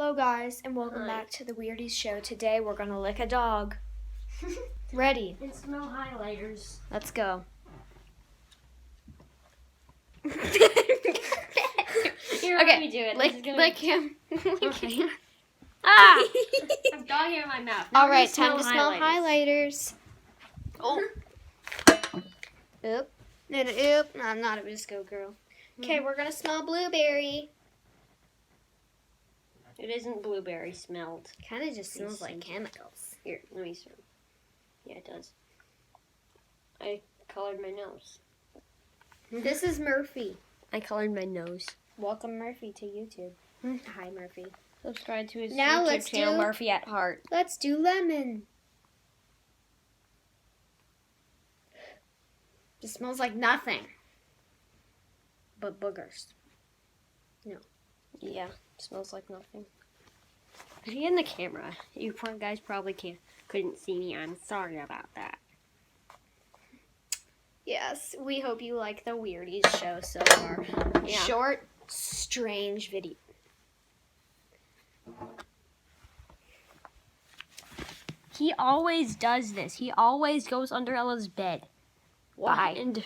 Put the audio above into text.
Hello guys, and welcome Hi. back to the Weirdies Show. Today we're gonna lick a dog. Ready? And smell highlighters. Let's go. Here, Okay, let me do it. lick him. Okay. Ah! I have dog hair in my mouth. Now All we're right, gonna time to smell highlighters. Oh. Oop. No, oop. No, I'm not a Visco girl. Okay, we're gonna smell blueberry. It isn't blueberry smelled. Kind of just smells like chemicals. Here, let me see. Yeah, it does. I colored my nose. This is Murphy. I colored my nose. Welcome Murphy to YouTube. Hi Murphy. Subscribe to his Now YouTube let's channel, do- Murphy at Heart. Let's do lemon. It smells like nothing but boogers. Yeah, smells like nothing. See in the camera. You poor guys probably couldn't see me. I'm sorry about that. Yes, we hope you like the Weirdies Show so far. Yeah. Short, strange video. He always does this. He always goes under Ella's bed. Why? And